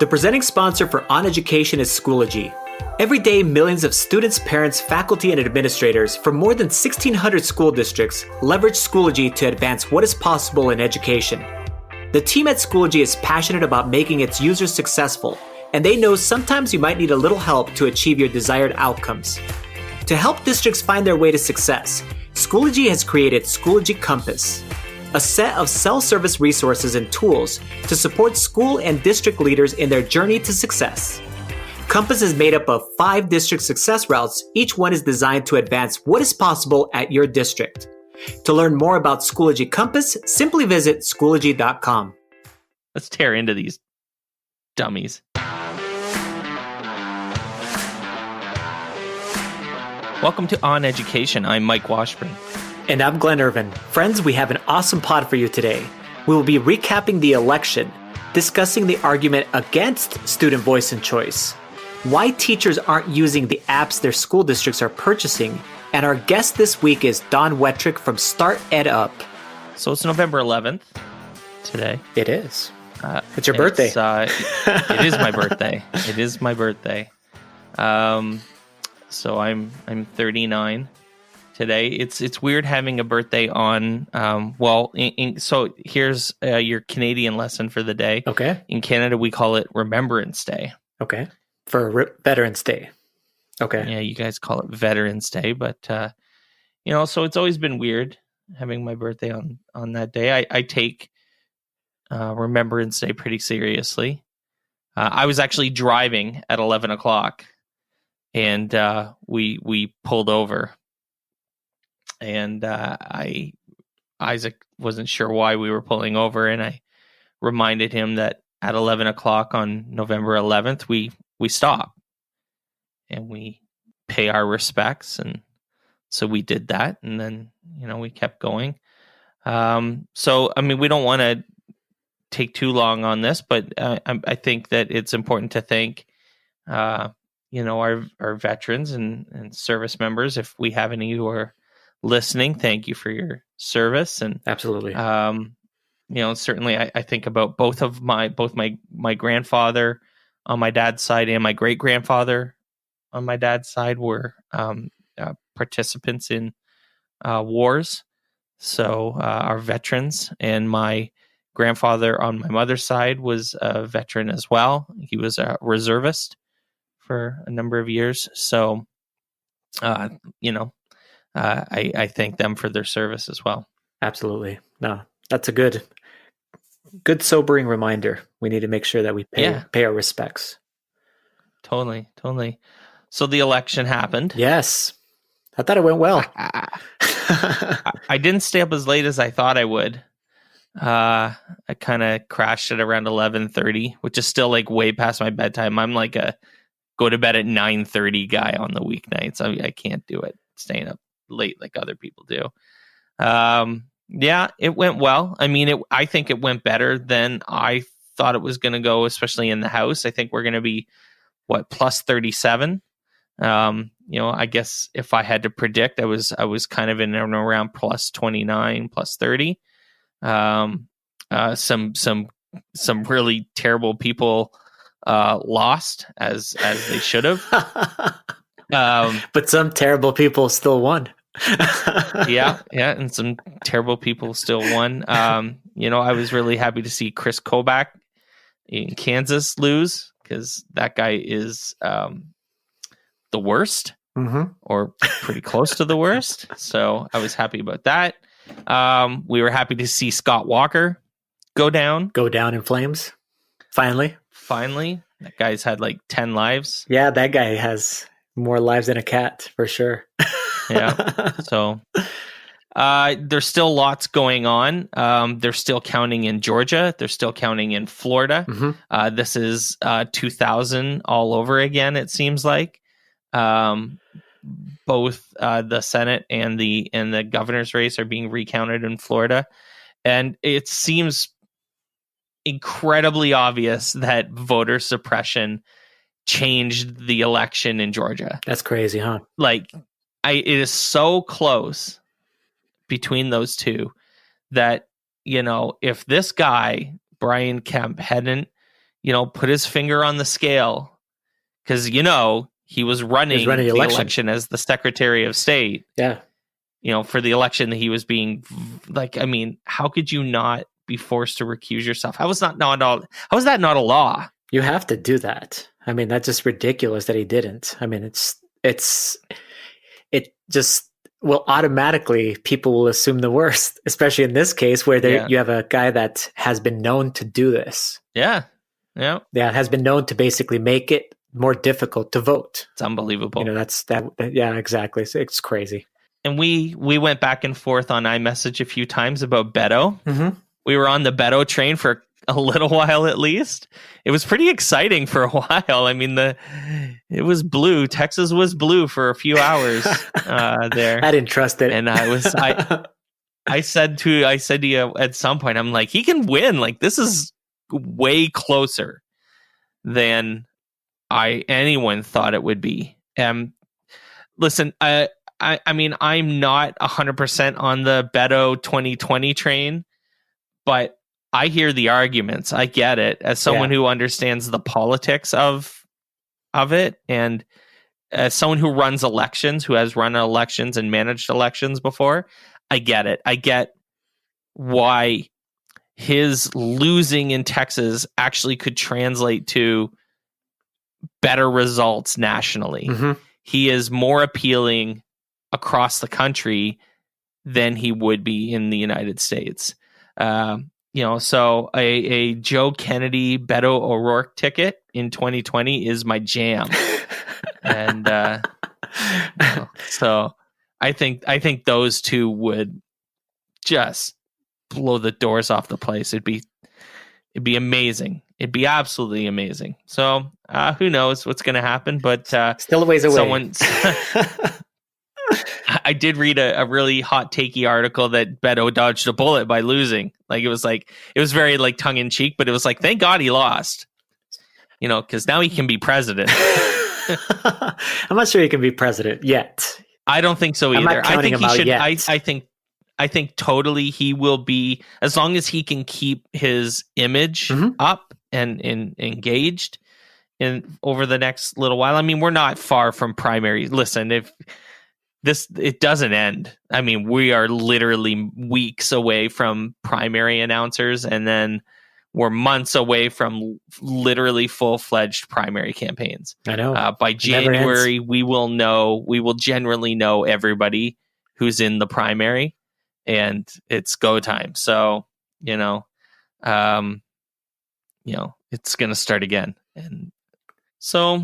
The presenting sponsor for OnEducation is Schoology. Every day, millions of students, parents, faculty, and administrators from more than 1,600 school districts leverage Schoology to advance what is possible in education. The team at Schoology is passionate about making its users successful, and they know sometimes you might need a little help to achieve your desired outcomes. To help districts find their way to success, Schoology has created Schoology Compass, a set of self-service resources and tools to support school and district leaders in their journey to success. Compass is made up of 5 district success routes. Each one is designed to advance what is possible at your district. To learn more about Schoology Compass, simply visit Schoology.com. Let's tear into these dummies. Welcome to OnEducation. I'm Mike Washburn. And I'm Glen Irvin. Friends, we have an awesome pod for you today. We will be recapping the election, discussing the argument against student voice and choice, why teachers aren't using the apps their school districts are purchasing, and our guest this week is Don Wettrick from StartEdUp. So it's November 11th today. It is. It's your birthday. It is my birthday. It is my birthday. So I'm 39 today. It's weird having a birthday on. So here's your Canadian lesson for the day. Okay. In Canada, we call it Remembrance Day. Okay. For Veterans Day. Okay. Yeah, you guys call it Veterans Day, but so it's always been weird having my birthday on that day. I take Remembrance Day pretty seriously. I was actually driving at 11 o'clock, and we pulled over, and Isaac wasn't sure why we were pulling over, and I reminded him that at 11 o'clock on November 11th, we stop and we pay our respects. And so we did that. And then, we kept going. We don't want to take too long on this, but I think that it's important to thank, our veterans and service members. If we have any who are listening, thank you for your service. And absolutely. Certainly I think about both my grandfather on my dad's side and my great grandfather on my dad's side were participants in wars. So our veterans, and my grandfather on my mother's side was a veteran as well. He was a reservist for a number of years. So, I thank them for their service as well. Absolutely. No, that's a good sobering reminder. We need to make sure that we pay our respects. Totally. So the election happened. Yes. I thought it went well. I didn't stay up as late as I thought I would. I kind of crashed at around 11:30, which is still like way past my bedtime. I'm like a go to bed at 9:30 guy on the weeknights. I can't do it staying up late like other people do. Yeah, it went well. I mean, I think it went better than I thought it was going to go, especially in the House. I think we're going to be, plus 37. I guess if I had to predict, I was kind of in and around plus 29, plus 30. Some really terrible people lost as they should have. But some terrible people still won. yeah, and some terrible people still won. I was really happy to see Chris Kobach in Kansas lose, because that guy is the worst, or pretty close to the worst. So I was happy about that. We were happy to see Scott Walker go down in flames. Finally, that guy's had like 10 lives. Yeah, that guy has more lives than a cat for sure. Yeah. So there's still lots going on. They're still counting in Georgia. They're still counting in Florida. This is 2000 all over again, it seems like. Both the Senate and the governor's race are being recounted in Florida. And it seems incredibly obvious that voter suppression changed the election in Georgia. That's crazy, huh? It is so close between those two that, if this guy, Brian Kemp, hadn't put his finger on the scale, because he was running the the election as the Secretary of State. Yeah. For the election that he was being how could you not be forced to recuse yourself? How is that not a law? You have to do that. I mean, that's just ridiculous that he didn't. I mean, it just will automatically, people will assume the worst, especially in this case where you have a guy that has been known to do this. Yeah. Yeah. It has been known to basically make it more difficult to vote. It's unbelievable. Yeah, exactly. It's crazy. And we went back and forth on iMessage a few times about Beto. Mm-hmm. We were on the Beto train for a little while at least. It was pretty exciting for a while. I mean, it was blue. Texas was blue for a few hours there. I didn't trust it. And I said to you at some point, I'm like, he can win. Like, this is way closer than anyone thought it would be. Listen, I mean, I'm not 100% on the Beto 2020 train, but I hear the arguments. I get it as someone who understands the politics of it, and as someone who runs elections, who has run elections and managed elections before. I get it. I get why his losing in Texas actually could translate to better results nationally. Mm-hmm. He is more appealing across the country than he would be in the United States. So a Joe Kennedy, Beto O'Rourke ticket in 2020 is my jam. And so I think those two would just blow the doors off the place. It'd be amazing. It'd be absolutely amazing. So who knows what's going to happen? But still a ways away. I did read a really hot takey article that Beto dodged a bullet by losing. It was very like tongue in cheek, but it was like, thank God he lost. Because now he can be president. I'm not sure he can be president yet. I don't think so either. I'm not counting him out yet. I think totally he will be, as long as he can keep his image up and engaged over the next little while. I mean, we're not far from primary. Listen, if it doesn't end. I mean, we are literally weeks away from primary announcers, and then we're months away from literally full-fledged primary campaigns. I know. By January, we will generally know everybody who's in the primary, and it's go time. So, it's going to start again. And so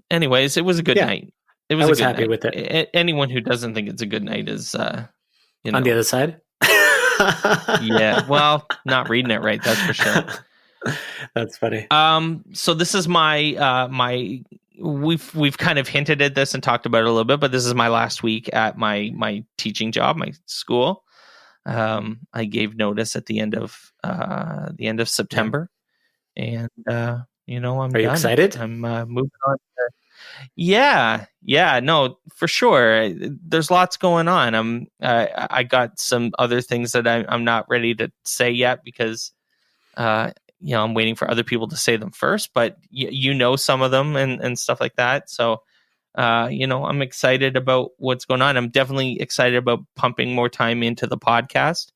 anyways, it was a good night. I was happy with it. Anyone who doesn't think it's a good night is, on the other side. Yeah, well, not reading it right. That's for sure. That's funny. So this is my we've kind of hinted at this and talked about it a little bit, but this is my last week at my teaching job, my school. I gave notice at the end of September, and I'm Are you excited? I'm moving on. Yeah, no, for sure. There's lots going on. I got some other things that I'm not ready to say yet because, I'm waiting for other people to say them first. But some of them and stuff like that. So, I'm excited about what's going on. I'm definitely excited about pumping more time into the podcast.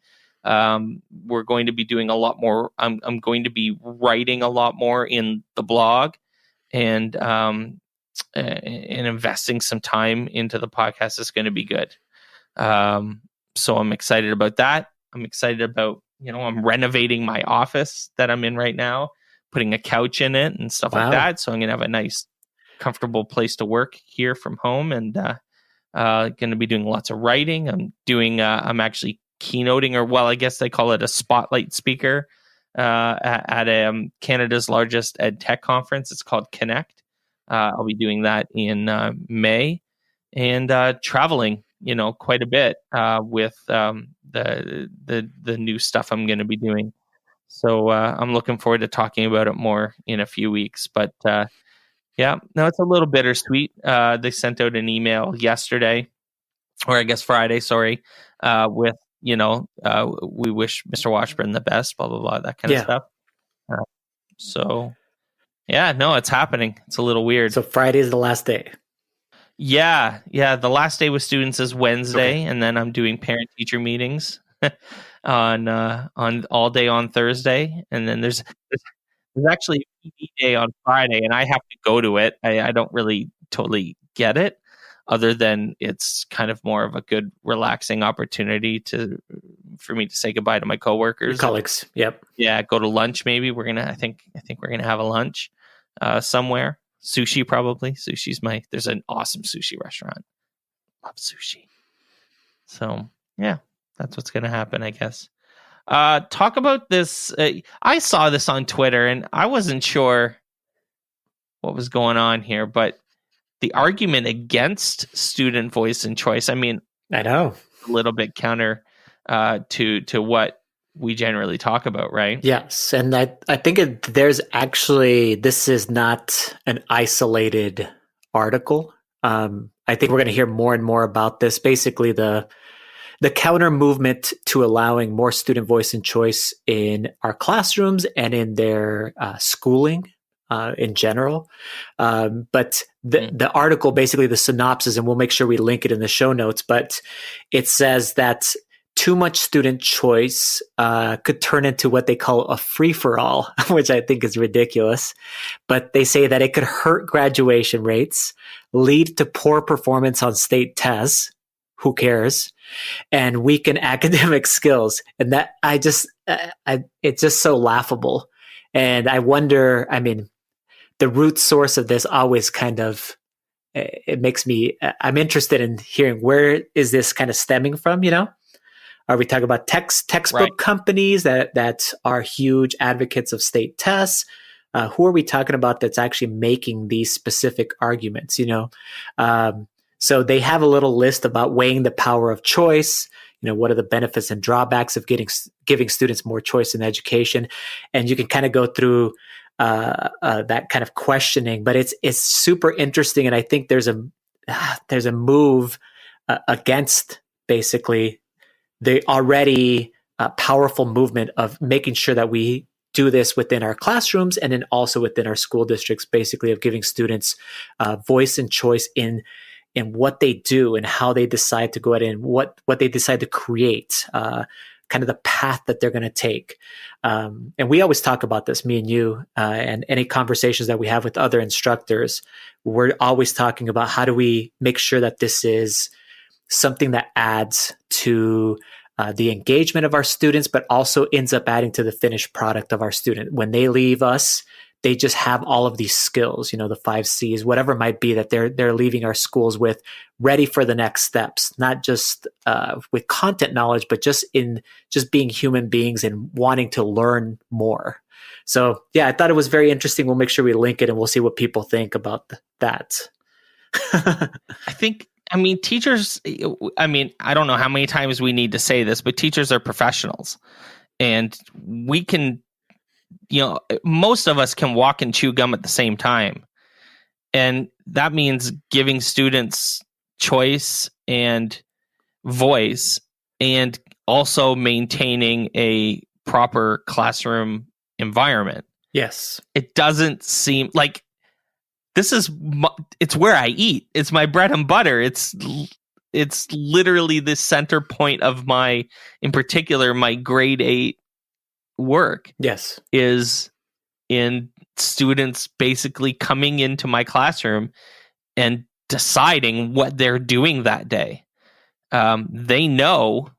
We're going to be doing a lot more. I'm going to be writing a lot more in the blog, and investing some time into the podcast is going to be good. So I'm excited about that. I'm excited about, I'm renovating my office that I'm in right now, putting a couch in it and stuff like that. So I'm going to have a nice, comfortable place to work here from home, and going to be doing lots of writing. I'm actually keynoting, or I guess they call it a spotlight speaker at Canada's largest ed tech conference. It's called Connect. I'll be doing that in May, and traveling, quite a bit with the new stuff I'm going to be doing. So I'm looking forward to talking about it more in a few weeks. But it's a little bittersweet. They sent out an email yesterday, or I guess Friday, sorry, with we wish Mr. Washburn the best, blah blah blah, that kind of stuff. So Yeah, no, it's happening. It's a little weird. So Friday is the last day. Yeah. The last day with students is Wednesday, and then I'm doing parent-teacher meetings on all day on Thursday, and then there's actually a PD day on Friday, and I have to go to it. I don't really totally get it, other than it's kind of more of a good, relaxing opportunity for me to say goodbye to my coworkers, your colleagues. Yep. Yeah, go to lunch. Maybe I think we're gonna have a lunch somewhere. Sushi, probably. There's an awesome sushi restaurant. Love sushi. So yeah, that's what's gonna happen, I guess. Talk about this. I saw this on Twitter, and I wasn't sure what was going on here, but the argument against student voice and choice, I mean, I know, a little bit counter to what we generally talk about, right? Yes, and I think this is not an isolated article. I think we're going to hear more and more about this. Basically, the counter movement to allowing more student voice and choice in our classrooms and in their schooling in general. But the article, basically the synopsis, and we'll make sure we link it in the show notes, but it says that too much student choice could turn into what they call a free-for-all, which I think is ridiculous. But they say that it could hurt graduation rates, lead to poor performance on state tests, who cares, and weaken academic skills. And that it's just so laughable. And I wonder, I mean, the root source of this always kind of, it makes me, I'm interested in hearing where is this kind of stemming from, you know? Are we talking about textbook companies that are huge advocates of state tests? Who are we talking about that's actually making these specific arguments, you know? So they have a little list about weighing the power of choice. You know, what are the benefits and drawbacks of giving students more choice in education? And you can kind of go through that kind of questioning, but it's super interesting. And I think there's a move against basically the already powerful movement of making sure that we do this within our classrooms and then also within our school districts, basically of giving students voice and choice in what they do and how they decide to go ahead and what they decide to create, kind of the path that they're going to take. And we always talk about this, me and you, and any conversations that we have with other instructors, we're always talking about how do we make sure that this is something that adds to the engagement of our students, but also ends up adding to the finished product of our student. When they leave us, they just have all of these skills, you know, the 5 C's, whatever it might be that they're leaving our schools with, ready for the next steps, not just with content knowledge, but just being human beings and wanting to learn more. So yeah, I thought it was very interesting. We'll make sure we link it and we'll see what people think about that. I mean, teachers, I don't know how many times we need to say this, but teachers are professionals, and we can, you know, most of us can walk and chew gum at the same time. And that means giving students choice and voice and also maintaining a proper classroom environment. Yes. It doesn't seem like it's where I eat. It's my bread and butter. It's literally the center point of in particular, my grade 8 work. Yes. Is in students basically coming into my classroom and deciding what they're doing that day. They know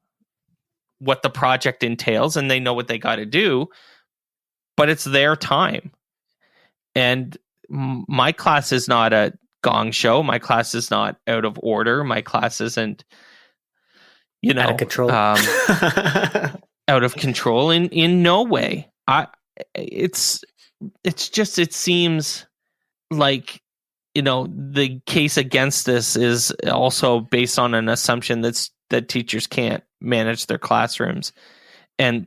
what the project entails and they know what they got to do, but it's their time. And my class is not a gong show. My class is not out of order. My class isn't, you know, out of control. Out of control in no way. It seems like, you know, the case against this is also based on an assumption that teachers can't manage their classrooms. And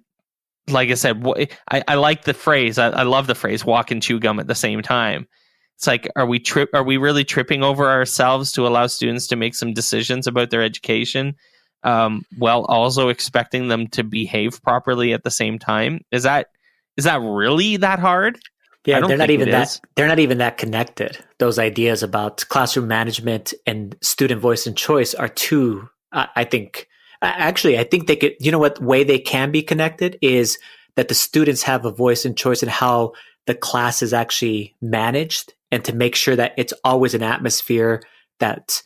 like I said, I like the phrase. I love the phrase "walk and chew gum" at the same time. It's like, are we really tripping over ourselves to allow students to make some decisions about their education, while also expecting them to behave properly at the same time? Is that really that hard? Yeah, I don't think it is. they're not even that connected. Those ideas about classroom management and student voice and choice are two, I think, actually, I think they could, you know what way they can be connected is that the students have a voice and choice in how the class is actually managed, and to make sure that it's always an atmosphere that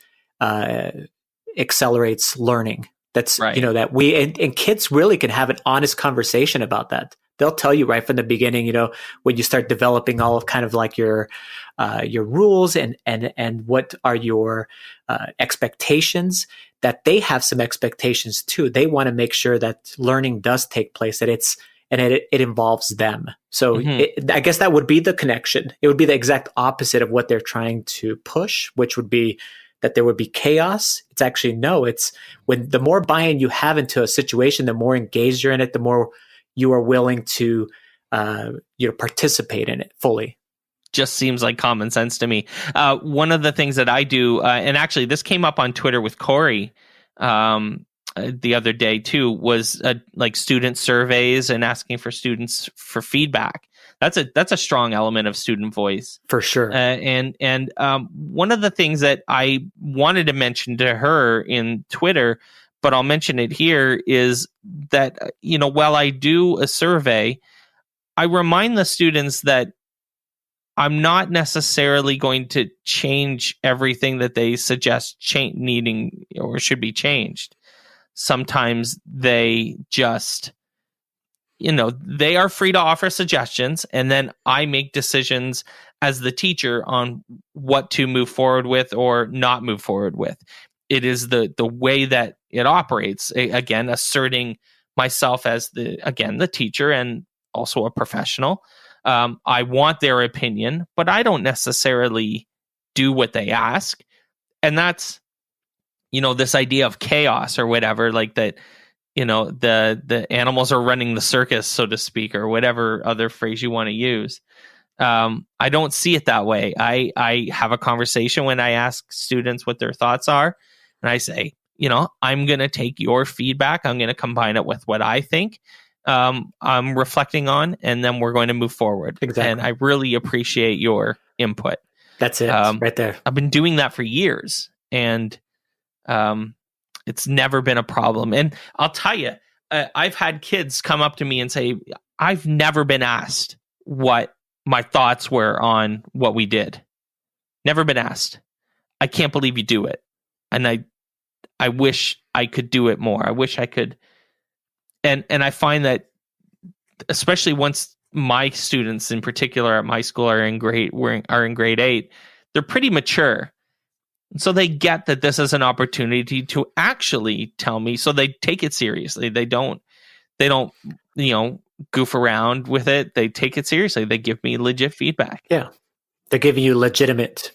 accelerates learning. That's Right. you know that we and kids really can have an honest conversation about that. They'll tell you right from the beginning, you know, when you start developing all of kind of like your rules and what are your expectations, that they have some expectations too. They want to make sure that learning does take place, that it involves them. So I guess that would be the connection. It would be the exact opposite of what they're trying to push, which would be that there would be chaos. It's actually no. It's when the more buy-in you have into a situation, the more engaged you're in it, the more you are willing to participate in it fully. Just seems like common sense to me. One of the things that I do, and actually this came up on Twitter with Corey the other day too, was like student surveys and asking for students for feedback. That's a strong element of student voice for sure. And one of the things that I wanted to mention to her in Twitter, but I'll mention it here, is that, you know, while I do a survey, I remind the students that I'm not necessarily going to change everything that they suggest needing or should be changed. Sometimes they just, you know, they are free to offer suggestions, and then I make decisions as the teacher on what to move forward with or not move forward with. It is the way that it operates. Again, asserting myself as the teacher and also a professional. I want their opinion, but I don't necessarily do what they ask. And that's, you know, this idea of chaos or whatever, like that, you know, the animals are running the circus, so to speak, or whatever other phrase you want to use. I don't see it that way. I have a conversation when I ask students what their thoughts are, and I say, you know, I'm going to take your feedback. I'm going to combine it with what I think I'm reflecting on, and then we're going to move forward. Exactly. And I really appreciate your input. That's it, right there. I've been doing that for years, and it's never been a problem. And I'll tell you, I've had kids come up to me and say, I've never been asked what my thoughts were on what we did. Never been asked. I can't believe you do it. And I wish I could do it more. I wish I could. And I find that, especially once my students in particular at my school are in grade 8, they're pretty mature. So they get that this is an opportunity to actually tell me. So they take it seriously. They don't, you know, goof around with it. They take it seriously. They give me legit feedback. Yeah. They're giving you legitimate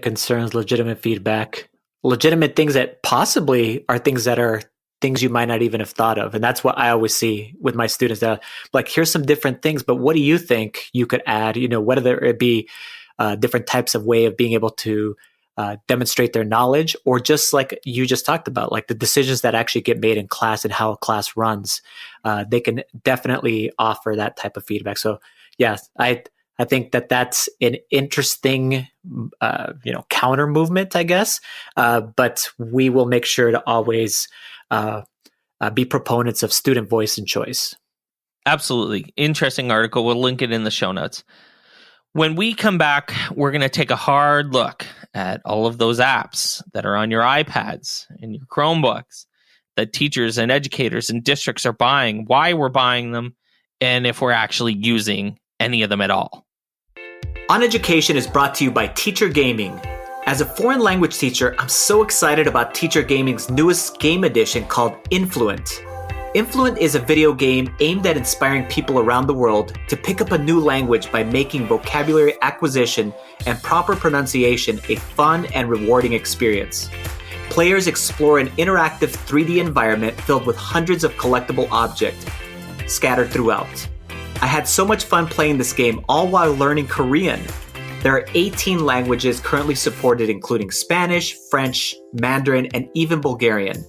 concerns, legitimate feedback, legitimate things that possibly are things that are things you might not even have thought of. And that's what I always see with my students, that like, here's some different things, but what do you think you could add? You know, whether it be different types of way of being able to demonstrate their knowledge, or just like you just talked about, like the decisions that actually get made in class and how a class runs. They can definitely offer that type of feedback. So yeah, I think that that's an interesting, counter movement, I guess. But we will make sure to always be proponents of student voice and choice. Absolutely. Interesting article. We'll link it in the show notes. When we come back, we're going to take a hard look at all of those apps that are on your iPads and your Chromebooks that teachers and educators and districts are buying, why we're buying them, and if we're actually using any of them at all. OnEducation is brought to you by Teacher Gaming. As a foreign language teacher, I'm so excited about Teacher Gaming's newest game edition called Influent. Influent is a video game aimed at inspiring people around the world to pick up a new language by making vocabulary acquisition and proper pronunciation a fun and rewarding experience. Players explore an interactive 3D environment filled with hundreds of collectible objects scattered throughout. I had so much fun playing this game, all while learning Korean. There are 18 languages currently supported, including Spanish, French, Mandarin, and even Bulgarian.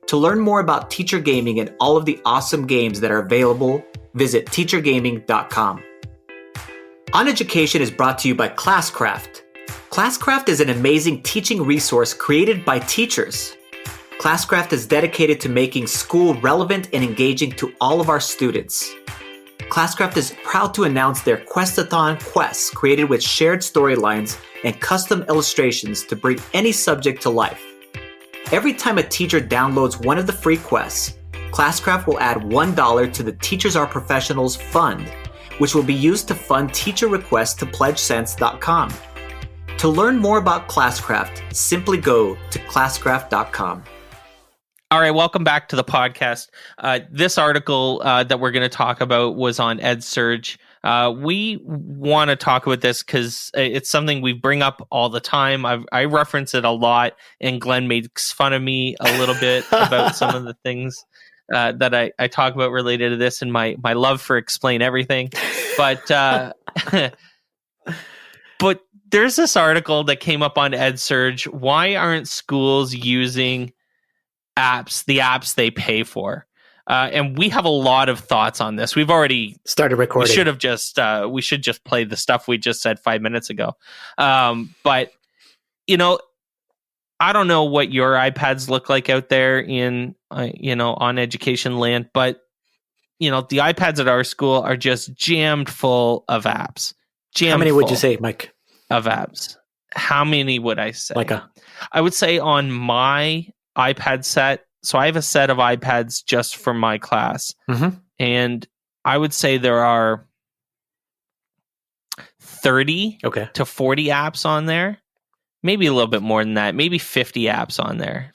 To learn more about Teacher Gaming and all of the awesome games that are available, visit teachergaming.com. OnEducation is brought to you by Classcraft. Classcraft is an amazing teaching resource created by teachers. Classcraft is dedicated to making school relevant and engaging to all of our students. Classcraft is proud to announce their Questathon quests created with shared storylines and custom illustrations to bring any subject to life. Every time a teacher downloads one of the free quests, Classcraft will add $1 to the Teachers Are Professionals Fund, which will be used to fund teacher requests to pledgesense.com. To learn more about Classcraft, simply go to classcraft.com. All right, welcome back to the podcast. This article that we're going to talk about was on EdSurge. We want to talk about this because it's something we bring up all the time. I reference it a lot, and Glen makes fun of me a little bit about some of the things that I talk about related to this and my love for explain everything. But but there's this article that came up on EdSurge. Why aren't schools using the apps they pay for? And we have a lot of thoughts on this. We've already started recording. We should just play the stuff we just said 5 minutes ago. But I don't know what your iPads look like out there in on education land, but the iPads at our school are just jammed full of apps. How many would you say, Mike? Of apps. How many would I say? I would say on my iPad set. So I have a set of iPads just for my class. Mm-hmm. And I would say there are 30 to 40 apps on there. Maybe a little bit more than that. Maybe 50 apps on there.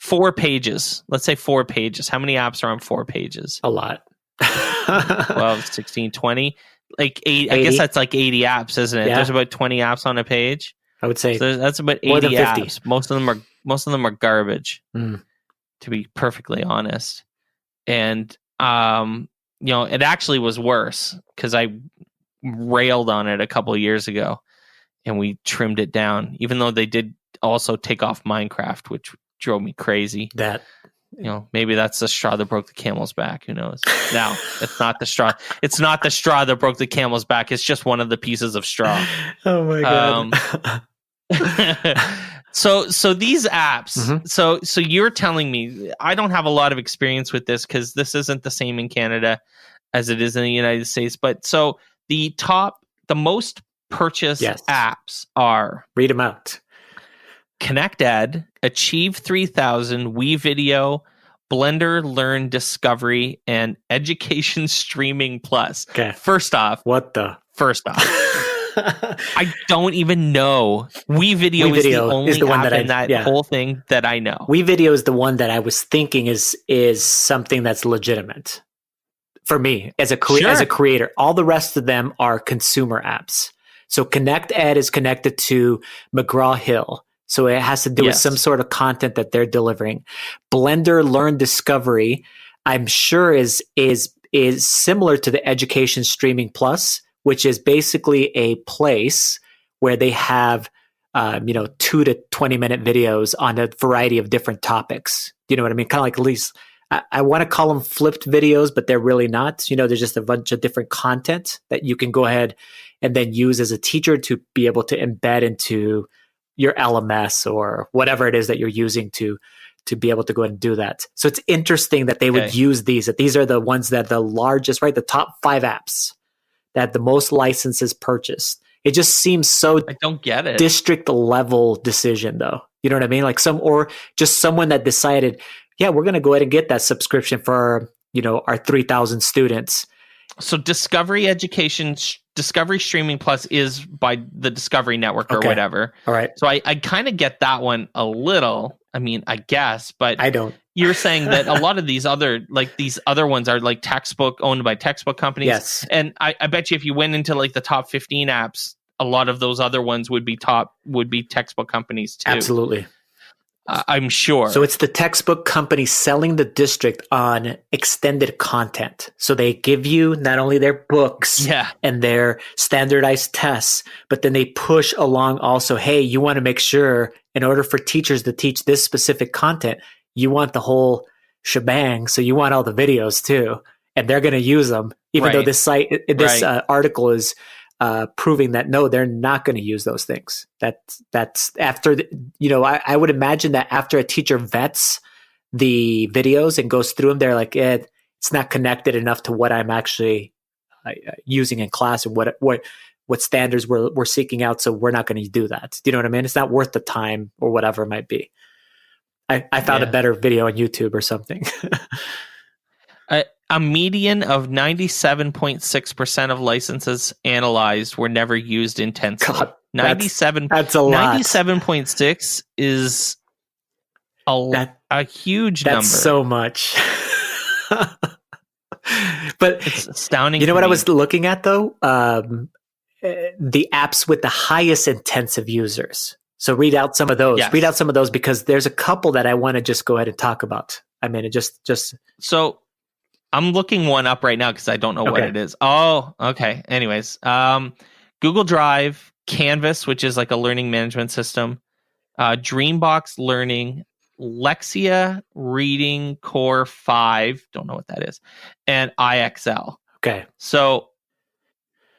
4 pages. Let's say 4 pages. How many apps are on 4 pages? A lot. 12, 16, 20. Like 80. I guess that's like 80 apps, isn't it? Yeah. There's about 20 apps on a page. I would say so that's about 80 apps. Most of them are garbage, to be perfectly honest. And it actually was worse because I railed on it a couple of years ago, and we trimmed it down. Even though they did also take off Minecraft, which drove me crazy. Maybe that's the straw that broke the camel's back. Who knows? No, it's not the straw. It's not the straw that broke the camel's back. It's just one of the pieces of straw. Oh my god. So these apps. So you're telling me, I don't have a lot of experience with this because this isn't the same in Canada as it is in the United States. But so the most purchased apps are, read them out: ConnectEd, Achieve 3000, WeVideo, Blender Learn Discovery, and Education Streaming Plus. Okay. First off, I don't even know. WeVideo is the only one app in that whole thing that I know. WeVideo is the one that I was thinking is something that's legitimate for me as a creator. All the rest of them are consumer apps. So ConnectEd is connected to McGraw-Hill. So it has to do with some sort of content that they're delivering. Blender Learn Discovery, I'm sure is similar to the Education Streaming Plus, which is basically a place where they have 2 to 20 minute videos on a variety of different topics. You know what I mean? Kind of like, at least I want to call them flipped videos, but they're really not. There's just a bunch of different content that you can go ahead and then use as a teacher to be able to embed into your LMS or whatever it is that you're using to be able to go ahead and do that. So it's interesting that they would use these, that these are the ones that the largest, right? The top 5 apps that the most licenses purchased. It just seems so I don't get it. District level decision though. You know what I mean? Like just someone that decided, we're going to go ahead and get that subscription for, our 3,000 students. So Discovery Streaming Plus is by the Discovery Network or whatever. All right. So I kind of get that one a little. I mean, I guess, but I don't. You're saying that a lot of these other ones are like owned by textbook companies. Yes. And I bet you if you went into like the top 15 apps, a lot of those other ones would be textbook companies too. Absolutely. I'm sure. So it's the textbook company selling the district on extended content. So they give you not only their books and their standardized tests, but then they push along also, hey, you want to make sure in order for teachers to teach this specific content, you want the whole shebang. So you want all the videos too. And they're going to use them. even though Right. this Right. article is proving that no, they're not going to use those things. That's after I would imagine that after a teacher vets the videos and goes through them, they're like, it's not connected enough to what I'm actually using in class and what standards we're seeking out. So we're not going to do that. Do you know what I mean? It's not worth the time or whatever it might be. I found a better video on YouTube or something. A median of 97.6% of licenses analyzed were never used intensely. God, 97. That's a lot. 97.6 is a huge number. That's so much. But it's astounding. You know what I was looking at though? The apps with the highest intensive users. So read out some of those. Yes. Read out some of those because there's a couple that I want to just go ahead and talk about. I mean, it just. So I'm looking one up right now because I don't know what it is. Oh, okay. Anyways, Google Drive, Canvas, which is like a learning management system, Dreambox Learning, Lexia Reading Core 5, don't know what that is, and IXL. Okay. So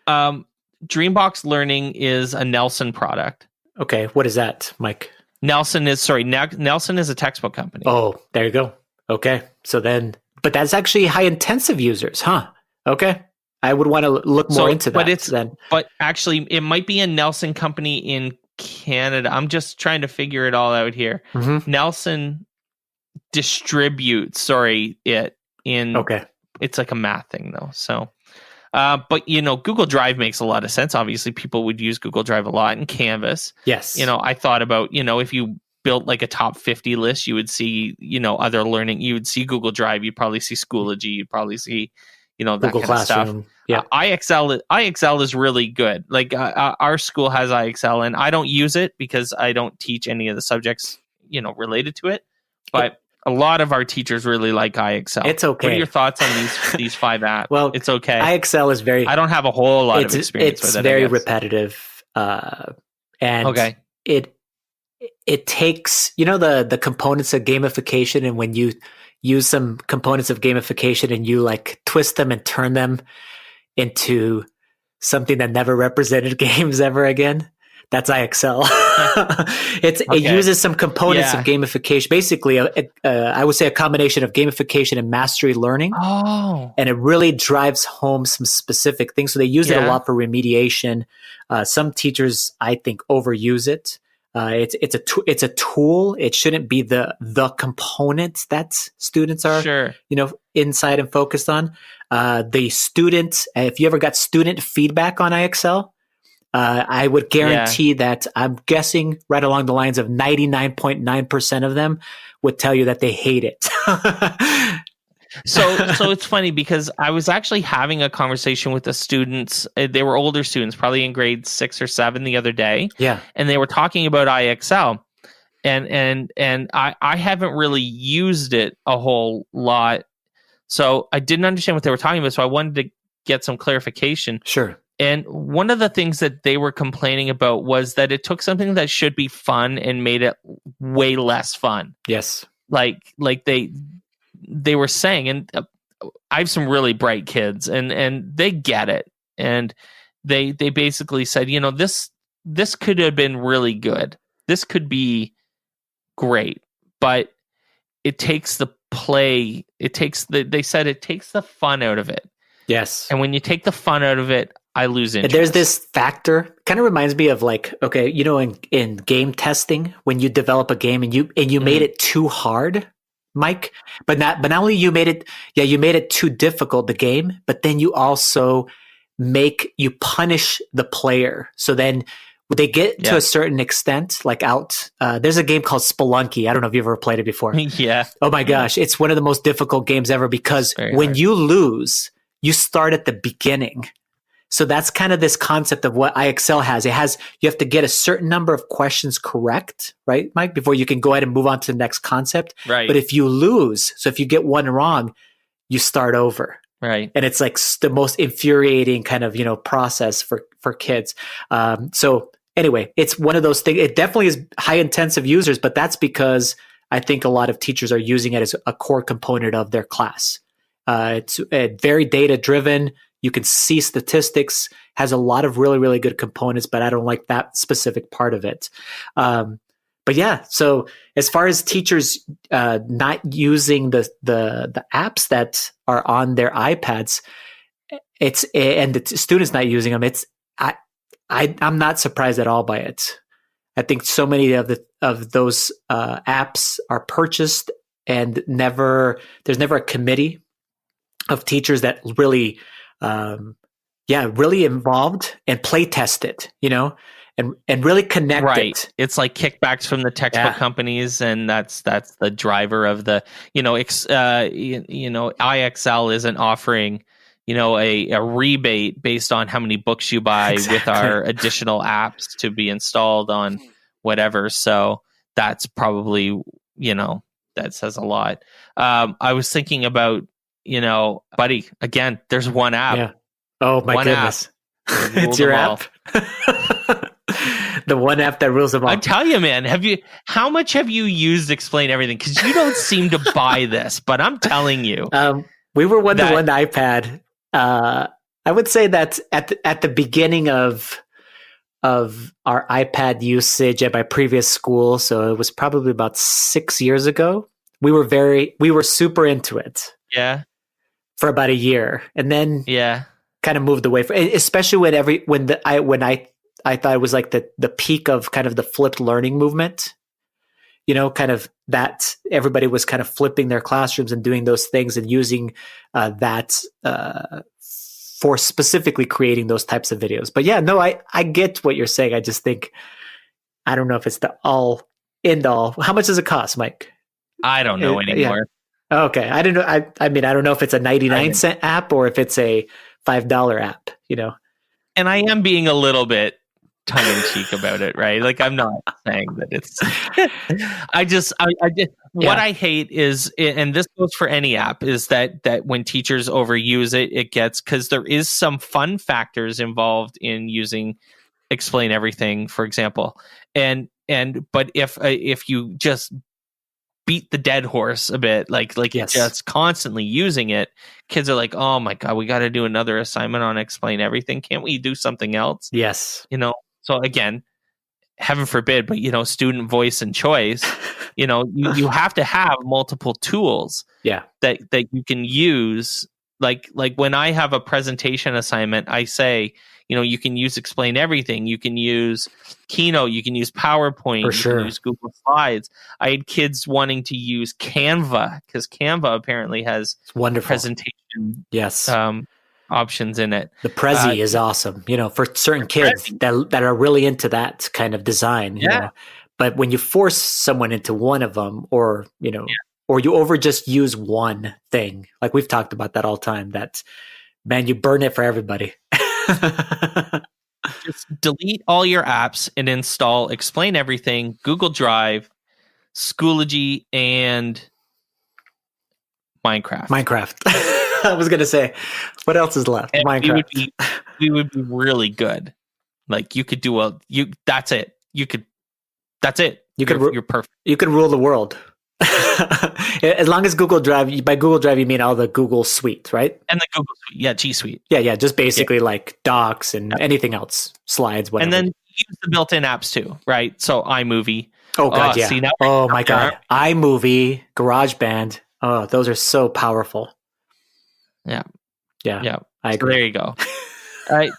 Dreambox Learning is a Nelson product. Okay. What is that, Mike? Nelson is a textbook company. Oh, there you go. Okay. So then, but that's actually high intensive users, huh? Okay. I would want to look more into that. But actually, it might be a Nelson company in Canada. I'm just trying to figure it all out here. Mm-hmm. Nelson distributes, it's like a math thing though. So, but Google Drive makes a lot of sense. Obviously, people would use Google Drive a lot in Canvas. Yes. I thought about, if you built like a top 50 list, you would see, other learning, you would see Google Drive, you'd probably see Schoology, you'd probably see, that Google kind of stuff. Yeah. IXL is really good. Like our school has IXL and I don't use it because I don't teach any of the subjects, related to it. But a lot of our teachers really like IXL. It's okay. What are your thoughts on these 5 apps? Well, it's okay. IXL is I don't have a whole lot of experience with it. It's very repetitive. And it takes, the components of gamification, and when you use some components of gamification and you like twist them and turn them into something that never represented games ever again, that's IXL. It uses some components of gamification. Basically, I would say a combination of gamification and mastery learning. Oh. And it really drives home some specific things. So they use it a lot for remediation. Some teachers, I think, overuse it. It's a tool. It shouldn't be the component that students are inside and focused on. The student, if you ever got student feedback on IXL, I would guarantee that I'm guessing right along the lines of 99.9% of them would tell you that they hate it. So it's funny because I was actually having a conversation with the students. They were older students, probably in grade 6 or 7 the other day. Yeah. And they were talking about IXL. And I haven't really used it a whole lot. So I didn't understand what they were talking about. So I wanted to get some clarification. Sure. And one of the things that they were complaining about was that it took something that should be fun and made it way less fun. Yes. Like they were saying, and I have some really bright kids and they get it. And they basically said, this could have been really good. This could be great, but it takes the play. They said it takes the fun out of it. Yes. And when you take the fun out of it, I lose interest. There's this factor, kind of reminds me of like, in game testing, when you develop a game and you made it too hard, Mike, but not only you made it too difficult, the game, but then you also you punish the player. So then they get to a certain extent, like there's a game called Spelunky. I don't know if you've ever played it before. Yeah. Oh my gosh. It's one of the most difficult games ever because when you lose, you start at the beginning. So that's kind of this concept of what IXL has. You have to get a certain number of questions correct, right, Mike, before you can go ahead and move on to the next concept. Right. But if you lose, so if you get one wrong, you start over. Right. And it's like the most infuriating kind of, process for kids. So anyway, it's one of those things. It definitely is high intensive users, but that's because I think a lot of teachers are using it as a core component of their class. It's very data driven. You can see statistics, has a lot of really, really good components, but I don't like that specific part of it. But yeah, so as far as teachers not using the apps that are on their iPads, and the students not using them, I'm not surprised at all by it. I think so many of those apps are purchased, and there's never a committee of teachers that really, really involved and play test it, and really connect it. It's like kickbacks from the textbook companies, and that's the driver of the IXL isn't offering a rebate based on how many books you buy with our additional apps to be installed on whatever. So that's probably that says a lot. I was thinking about buddy, again, there's one app. Yeah. Oh my goodness, it's your app. The one app that rules them all. I tell you, man, how much have you used Explain Everything? Because you don't seem to buy this, but I'm telling you. We were one-to-one iPad. I would say that at the beginning of our iPad usage at my previous school, so it was probably about 6 years ago, we were super into it. Yeah. For about a year. And then kind of moved away from, especially when I thought it was like the peak of kind of the flipped learning movement, kind of that everybody was kind of flipping their classrooms and doing those things and using that for specifically creating those types of videos. But yeah, no, I get what you're saying. I just think, I don't know if it's the all end all. How much does it cost, Mike? I don't know anymore. Yeah. Okay. I don't know. I mean, I don't know if it's a 99-cent app or if it's a $5 app, And I am being a little bit tongue-in-cheek about it, right? Like, I'm not saying that it's what I hate is, and this goes for any app, is that when teachers overuse it gets, because there is some fun factors involved in using Explain Everything, for example, but if you just beat the dead horse a bit, like yes, just constantly using it, kids are like, oh my God, we got to do another assignment on Explain Everything. Can't we do something else? Yes. So again, heaven forbid, but student voice and choice, you have to have multiple tools that you can use. Like when I have a presentation assignment, I say, you can use Explain Everything. You can use Keynote. You can use PowerPoint. For sure. You can use Google Slides. I had kids wanting to use Canva because Canva apparently has wonderful presentation options in it. The Prezi is awesome, for certain kids that are really into that kind of design. You know? But when you force someone into one of them, or or you just use one thing, like we've talked about that all the time, that, man, you burn it for everybody. Just delete all your apps and install Explain Everything, Google Drive, Schoology, and Minecraft. I was going to say, what else is left? And Minecraft. We would be really good. Like, you could do that's it. You're perfect. You could rule the world. As long as Google Drive, by Google Drive, you mean all the Google Suite, right? And the Google Suite. Yeah, G Suite. Yeah. Just basically like Docs and anything else, slides, whatever. And then use the built-in apps too, right? So iMovie. Oh, God, yeah. See, my God. iMovie, GarageBand. Oh, those are so powerful. Yeah. I agree. So there you go. All right.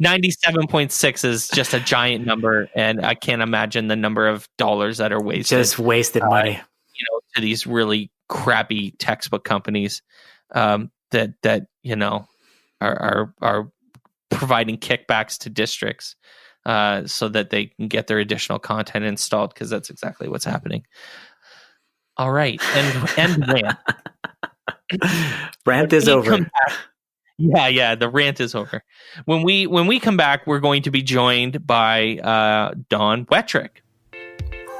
97.6 is just a giant number, and I can't imagine the number of dollars that are wasted. Just wasted money. To these really crappy textbook companies that are providing kickbacks to districts so that they can get their additional content installed, because that's exactly what's happening. All right, and rant. Rant is over. The rant is over. When we come back, we're going to be joined by Don Wettrick.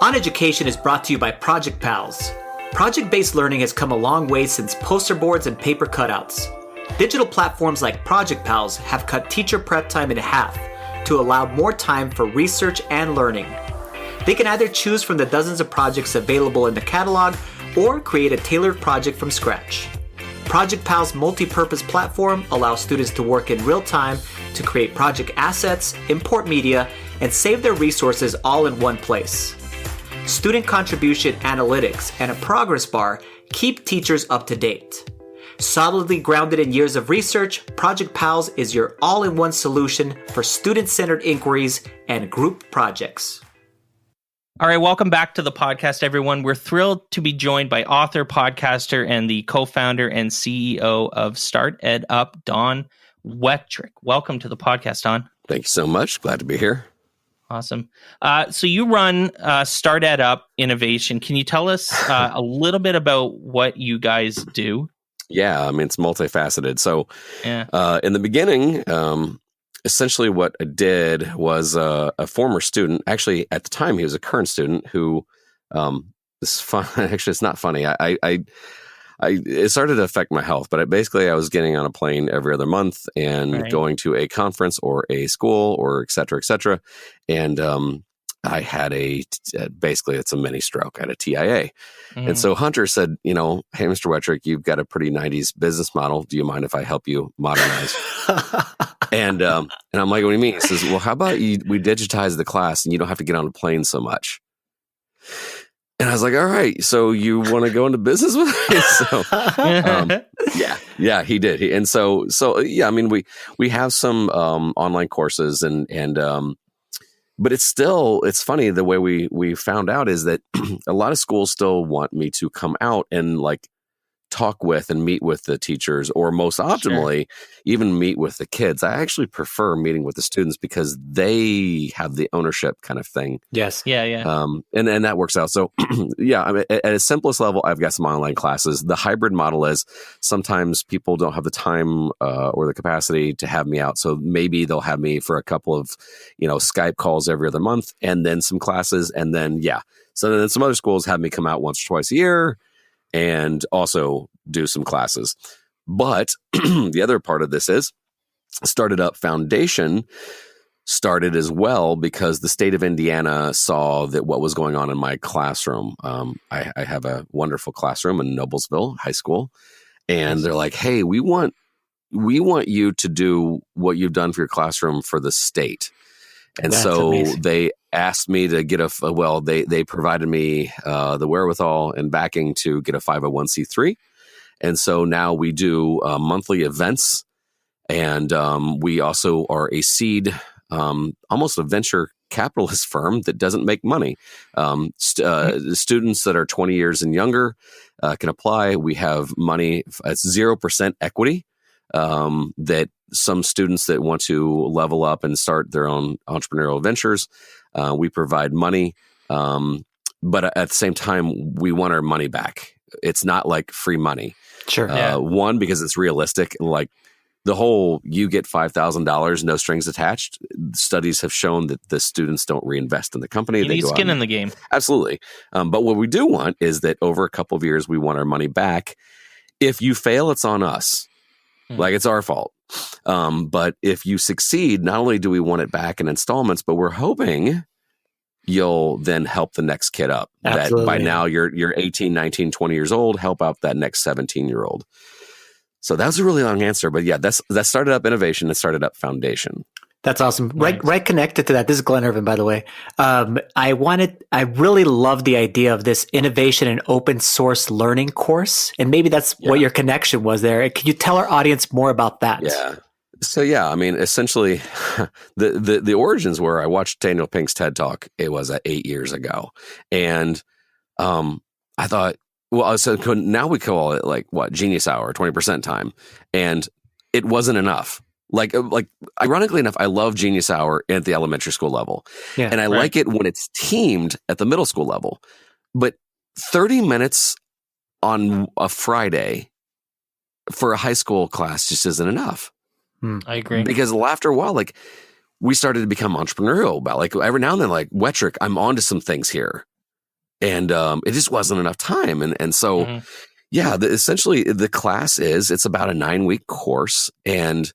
OnEducation is brought to you by Project Pals. Project-based learning has come a long way since poster boards and paper cutouts. Digital platforms like Project Pals have cut teacher prep time in half to allow more time for research and learning. They can either choose from the dozens of projects available in the catalog or create a tailored project from scratch. Project Pal's multi-purpose platform allows students to work in real time to create project assets, import media, and save their resources all in one place. Student contribution analytics and a progress bar keep teachers up to date. Solidly grounded in years of research, Project Pals is your all-in-one solution for student-centered inquiries and group projects. All right, welcome back to the podcast, everyone. We're thrilled to be joined by author, podcaster, and the co-founder and CEO of StartEdUp, Don Wettrick. Welcome to the podcast, Don. Thank you so much. Glad to be here. Awesome. So you run StartEdUp Innovation. Can you tell us a little bit about what you guys do? Yeah, I mean, it's multifaceted. So in the beginning, essentially what I did was a former student. Actually, at the time, he was a current student who this is fun. Actually, it's not funny. It started to affect my health, but basically I was getting on a plane every other month and going to a conference or a school or et cetera, et cetera. And I had basically it's a mini stroke. I had a TIA. And so Hunter said, hey, Mr. Wettrick, you've got a pretty 90s business model. Do you mind if I help you modernize? And I'm like, what do you mean? He says, well, how about we digitize the class and you don't have to get on a plane so much. And I was like, all right, so you want to go into business with me? So, yeah, he did. I mean, we have some online courses but it's funny the way we found out is that a lot of schools still want me to come out and like talk with and meet with the teachers, or most optimally, even meet with the kids. I actually prefer meeting with the students because they have the ownership kind of thing. Yes. Yeah. And that works out. So yeah, I mean, at its simplest level, I've got some online classes. The hybrid model is sometimes people don't have the time or the capacity to have me out. So maybe they'll have me for a couple of, Skype calls every other month and then some classes. And then, so then some other schools have me come out once or twice a year and also do some classes. But the other part of this is StartEdUp Foundation started as well because the state of Indiana saw that what was going on in my classroom. I have a wonderful classroom in Noblesville High School, and they're like, hey, we want you to do what you've done for your classroom for the state. And That's so amazing. they asked me to get they provided me the wherewithal and backing to get a 501c3. And so now we do monthly events, and we also are a seed, almost a venture capitalist firm that doesn't make money. Students that are 20 years and younger can apply. We have money, it's 0% equity. That some students that want to level up and start their own entrepreneurial ventures, we provide money. But at the same time, we want our money back. It's not like free money. Sure. One, because it's realistic. Like the whole, you get $5,000, no strings attached. Studies have shown that the students don't reinvest in the company. You need skin in the game. Absolutely. But what we do want is that over a couple of years, we want our money back. If you fail, it's on us. Like it's our fault. But if you succeed, not only do we want it back in installments, but we're hoping you'll then help the next kid up. Absolutely. That by now you're 18, 19, 20 years old, help out that next 17-year-old. So that was a really long answer, but yeah, that's StartEdUp Innovation and StartEdUp Foundation. That's awesome. Nice. Right connected to that. This is Glen Irvin, by the way. I really love the idea of this innovation and open source learning course. And maybe that's what your connection was there. Can you tell our audience more about that? Yeah. So yeah, I mean, essentially the origins were I watched Daniel Pink's TED Talk. It was 8 years ago. And I thought, so now we call it like Genius Hour, 20% time. And it wasn't enough. Like ironically enough, I love Genius Hour at the elementary school level. Yeah, and I like it when it's teamed at the middle school level. But 30 minutes on a Friday for a high school class just isn't enough. I agree. Because after a while, we started to become entrepreneurial about every now and then, Wettrick, I'm onto some things here. And it just wasn't enough time. And so, essentially the class it's about a 9-week course. And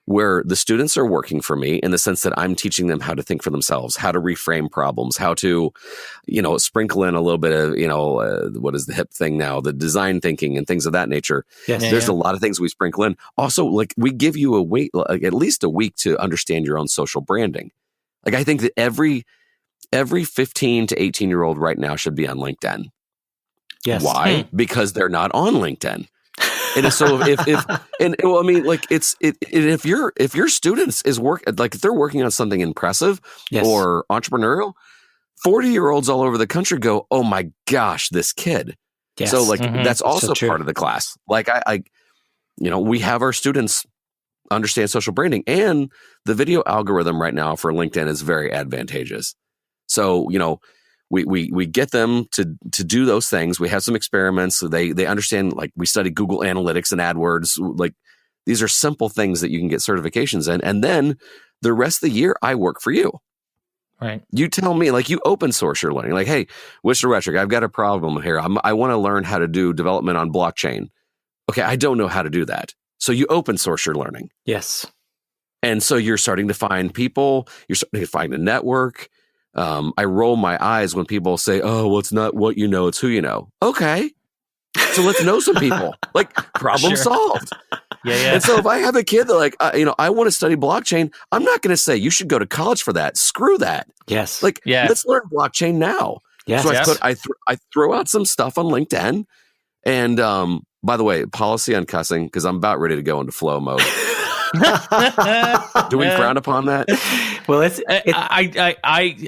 where the students are working for me in the sense that I'm teaching them how to think for themselves, how to reframe problems, how to, sprinkle in a little bit of, what is the hip thing now, the design thinking and things of that nature. Yes. There's a lot of things we sprinkle in. Also, like we give you a week, at least a week to understand your own social branding. Like I think that every 15 to 18-year-old right now should be on LinkedIn. Yes. Why? Because they're not on LinkedIn. And so if your students if they're working on something impressive or entrepreneurial, 40-year-olds all over the country go, oh my gosh, this kid. Yes. So that's also part of the class. Like we have our students understand social branding, and the video algorithm right now for LinkedIn is very advantageous. So, we get them to do those things. We have some experiments. So they understand, like we study Google Analytics and AdWords. Like these are simple things that you can get certifications in. And then the rest of the year, I work for you. Right. You tell me, like you open source your learning. Like, hey, Mr. Wettrick, I've got a problem here. I want to learn how to do development on blockchain. Okay, I don't know how to do that. So you open source your learning. Yes. And so you're starting to find people. You're starting to find a network. I roll my eyes when people say, oh, well, it's not what you know, it's who you know. Okay. So let's know some people. Like problem solved. Yeah. And so if I have a kid that I want to study blockchain, I'm not going to say you should go to college for that. Screw that. Yes. Let's learn blockchain now. Yes. So I throw out some stuff on LinkedIn. And by the way, policy on cussing, because I'm about ready to go into flow mode. Do we frown upon that? Well,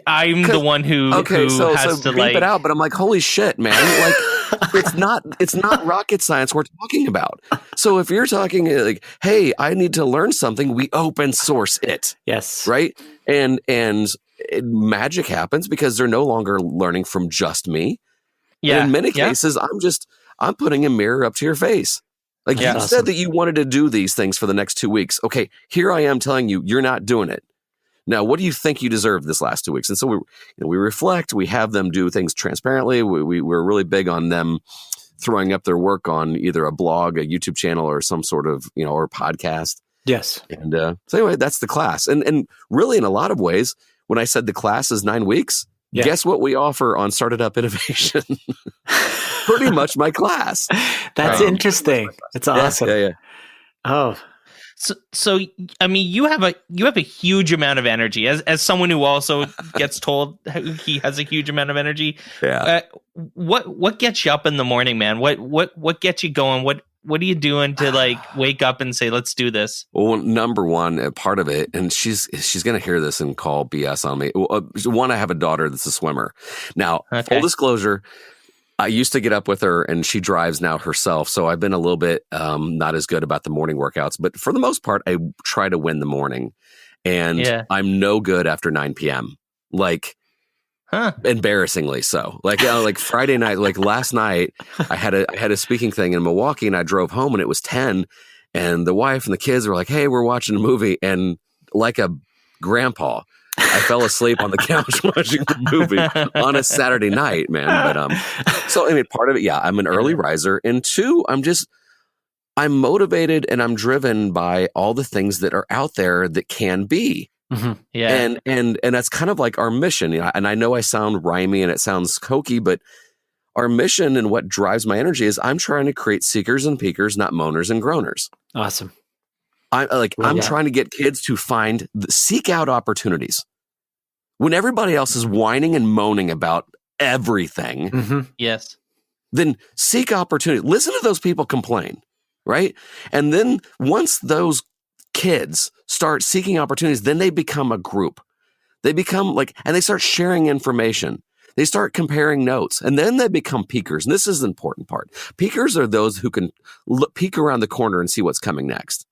I'm the one who has to beep it out. But I'm like, holy shit, man! Like, it's not rocket science we're talking about. So if you're talking like, hey, I need to learn something, we open source it. Yes. Right. And magic happens because they're no longer learning from just me. Yeah. And in many cases, I'm putting a mirror up to your face. Like you said that you wanted to do these things for the next 2 weeks. Okay, here I am telling you, you're not doing it. Now, what do you think you deserved this last 2 weeks? And so we reflect, we have them do things transparently. We're really big on them throwing up their work on either a blog, a YouTube channel, or some sort of, or podcast. Yes. And so anyway, that's the class. And really in a lot of ways, when I said the class is 9 weeks, guess what we offer on StartEdUp Innovation? Pretty much my class. That's interesting. It's awesome. Yeah. Oh. So I mean, you have a huge amount of energy as someone who also gets told he has a huge amount of energy. Yeah. What gets you up in the morning, man? What gets you going? What are you doing to wake up and say, let's do this? Well, number one, part of it, and she's going to hear this and call BS on me. One, I have a daughter that's a swimmer. Now, full disclosure, I used to get up with her, and she drives now herself. So I've been a little bit not as good about the morning workouts. But for the most part, I try to win the morning. And I'm no good after 9 p.m. Embarrassingly so. Like Friday night, like last night, I had a speaking thing in Milwaukee, and I drove home, and it was 10. And the wife and the kids were like, hey, we're watching a movie. And like a grandpa, I fell asleep on the couch watching the movie on a Saturday night, man. But so I mean, part of it, I'm an early riser, and two, I'm motivated and I'm driven by all the things that are out there that can be. Mm-hmm. Yeah, and that's kind of like our mission. And I know I sound rhymey and it sounds hokey, but our mission and what drives my energy is I'm trying to create seekers and peakers, not moaners and groaners. Awesome. I'm trying to get kids to seek out opportunities. When everybody else is whining and moaning about everything, yes, then seek opportunity. Listen to those people complain, right? And then once those kids start seeking opportunities, then they become a group. They become and they start sharing information. They start comparing notes, and then they become peakers. And this is the important part. Peakers are those who can peek around the corner and see what's coming next.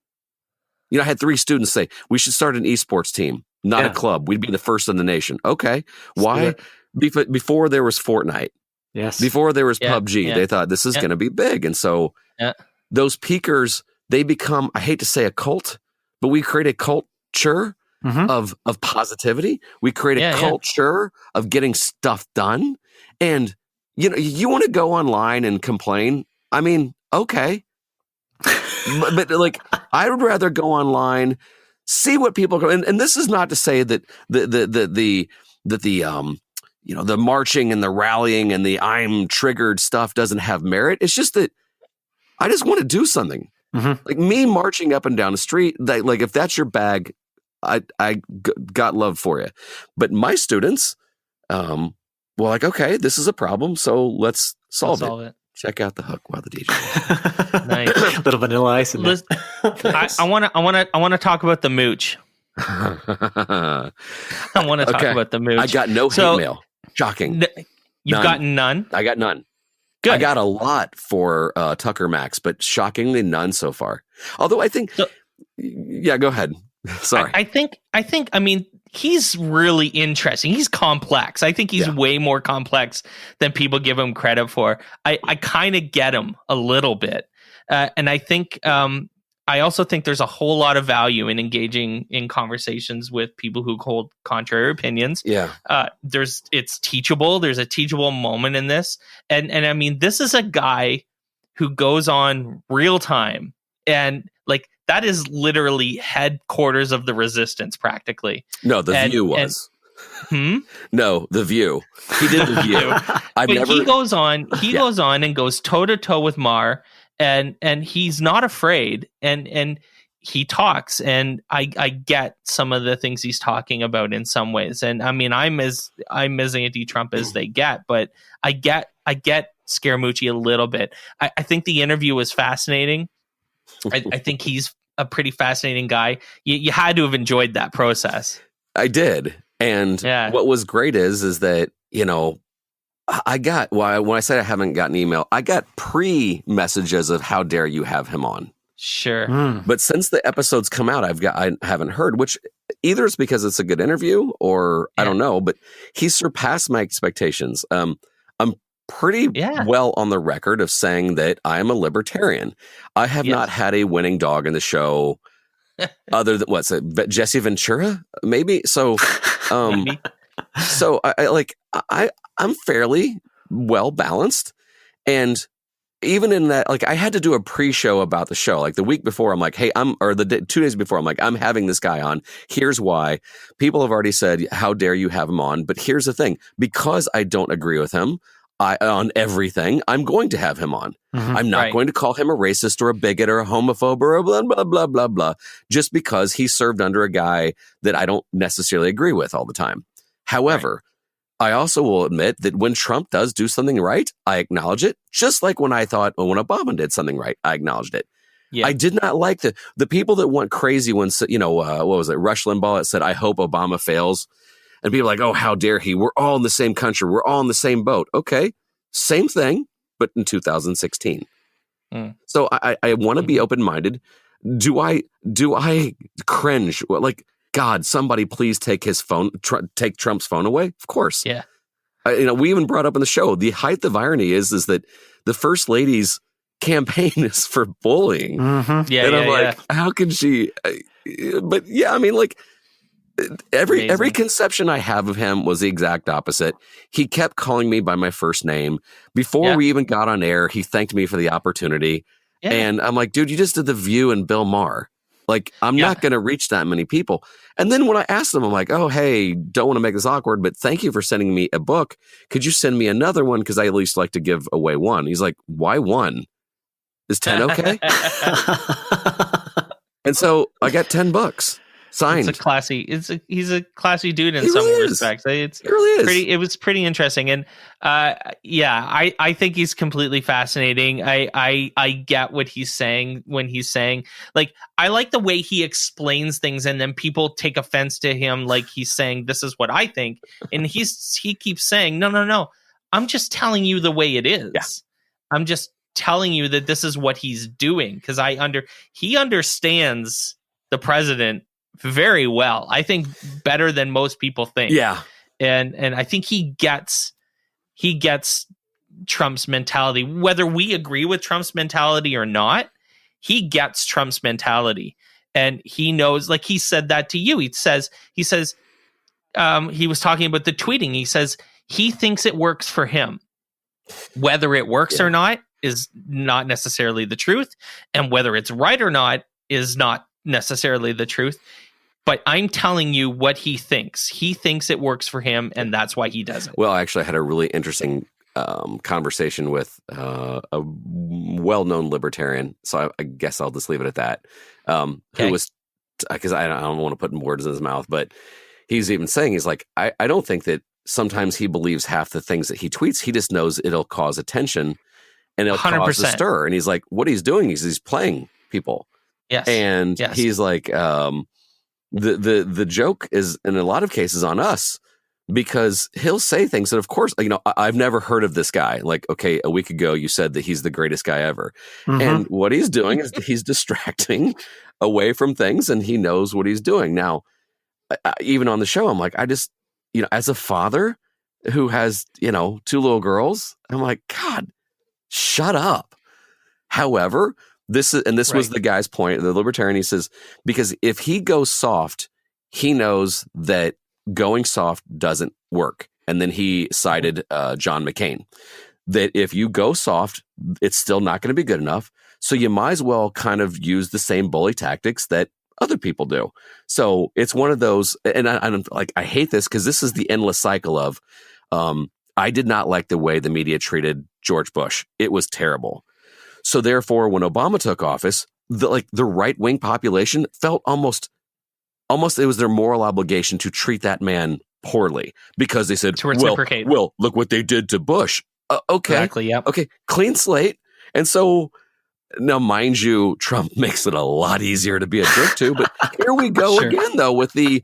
I had 3 students say, we should start an esports team, not a club. We'd be the first in the nation. Okay. Why? Before there was Fortnite. Yes. Before there was PUBG, they thought this is going to be big. And so those peakers, they become, I hate to say a cult, but we create a culture of positivity. We create a culture of getting stuff done. And, you want to go online and complain. I mean, okay. but like, I would rather go online, see what people go. And this is not to say that the marching and the rallying and the I'm triggered stuff doesn't have merit. It's just that I just want to do something. Mm-hmm. Like me marching up and down the street, like if that's your bag, I got love for you. But my students, well, like, okay, this is a problem, so let's solve it. Check out the hook while the DJ. Nice. Little vanilla ice in there. I want to talk about the mooch. I want to talk about the mooch. I got no hate mail. Shocking. You've gotten none? I got none. Good. I got a lot for Tucker Max, but shockingly none so far. Although I think, yeah, go ahead. Sorry. I mean, he's really interesting. He's complex. I think he's way more complex than people give him credit for. I kind of get him a little bit. And I think, I also think there's a whole lot of value in engaging in conversations with people who hold contrary opinions. Yeah. It's teachable. There's a teachable moment in this. And I mean, this is a guy who goes on real time, and like, that is literally headquarters of the resistance practically. No, the View was. No, the View. He did the View. He goes on and goes toe to toe with Maher. And he's not afraid, and he talks, and I get some of the things he's talking about in some ways. And I mean, I'm as anti-Trump as they get, but I get Scaramucci a little bit. I think the interview was fascinating. I think he's a pretty fascinating guy. You had to have enjoyed that process. I did, and what was great is that, you know, I got, when I said I haven't gotten email, I got pre-messages of how dare you have him on. Sure. But since the episodes come out, I haven't heard, which either is because it's a good interview or I don't know, but he surpassed my expectations. I'm pretty well on the record of saying that I am a libertarian. I have not had a winning dog in the show other than, what's it, Jesse Ventura? Maybe. So, Maybe. So I'm fairly well balanced, and even in that, like, I had to do a pre-show about the show. Like the week before, I'm like, hey, 2 days before, I'm like, I'm having this guy on. Here's why. People have already said, how dare you have him on? But here's the thing: because I don't agree with him on everything, I'm going to have him on. Mm-hmm. I'm not going to call him a racist or a bigot or a homophobe or a blah blah blah blah blah just because he served under a guy that I don't necessarily agree with all the time. However, I also will admit that when Trump does do something right, I acknowledge it. Just like when I thought, when Obama did something right, I acknowledged it. Yeah. I did not like the people that went crazy when, what was it? Rush Limbaugh that said, I hope Obama fails. And people are like, oh, how dare he? We're all in the same country. We're all in the same boat. Okay. Same thing, but in 2016. So I want to be open-minded. Do I cringe? Like, God, somebody please take his phone, take Trump's phone away. Of course. Yeah. We even brought up in the show, the height of irony is that the first lady's campaign is for bullying. Mm-hmm. Yeah. And I'm like, how can she? But yeah, I mean, like every conception I have of him was the exact opposite. He kept calling me by my first name. Before we even got on air, he thanked me for the opportunity. Yeah. And I'm like, dude, you just did The View and Bill Maher. Like, I'm not going to reach that many people. And then when I asked him, I'm like, oh, hey, don't want to make this awkward, but thank you for sending me a book. Could you send me another one? Because I at least like to give away one. He's like, why one? Is 10 okay? And so I got 10 books signed. He's a classy dude in some respects. It really is. It was pretty interesting. And I think he's completely fascinating. I get what he's saying when he's saying, like, I like the way he explains things and then people take offense to him. Like he's saying, this is what I think. And he keeps saying, no. I'm just telling you the way it is. Yeah. I'm just telling you that this is what he's doing. Cause he understands the president very well. I think better than most people think. Yeah. And I think he gets Trump's mentality. Whether we agree with Trump's mentality or not, he gets Trump's mentality. And he knows, like he said that to you. He says he was talking about the tweeting. He says he thinks it works for him. Whether it works or not, is not necessarily the truth, and whether it's right or not is not necessarily the truth. But I'm telling you what he thinks. He thinks it works for him, and that's why he does it. Well, actually, I had a really interesting conversation with a well-known libertarian, so I guess I'll just leave it at that. Who was, because I don't want to put words in his mouth, but he's even saying, he's like, I don't think that sometimes he believes half the things that he tweets. He just knows it'll cause attention and it'll 100%. cause a stir. And he's like, what he's doing is he's playing people. Yes. And he's like, the joke is in a lot of cases on us, because he'll say things that, of course, I've never heard of this guy. Like, okay, a week ago you said that he's the greatest guy ever. Mm-hmm. And what he's doing is he's distracting away from things, and he knows what he's doing. Now, even on the show, I'm like, I just, as a father who has, 2 little girls, I'm like, God, shut up. However, this was the guy's point, the libertarian. He says, because if he goes soft, he knows that going soft doesn't work. And then he cited John McCain, that if you go soft, it's still not going to be good enough. So you might as well kind of use the same bully tactics that other people do. So it's one of those, and I'm like, I hate this because this is the endless cycle of, I did not like the way the media treated George Bush. It was terrible. So therefore, when Obama took office, the right-wing population felt almost it was their moral obligation to treat that man poorly, because they said, well, look what they did to Bush. Okay. Exactly, yep. Okay, clean slate. And so now, mind you, Trump makes it a lot easier to be a jerk to, but here we go again, though, with the,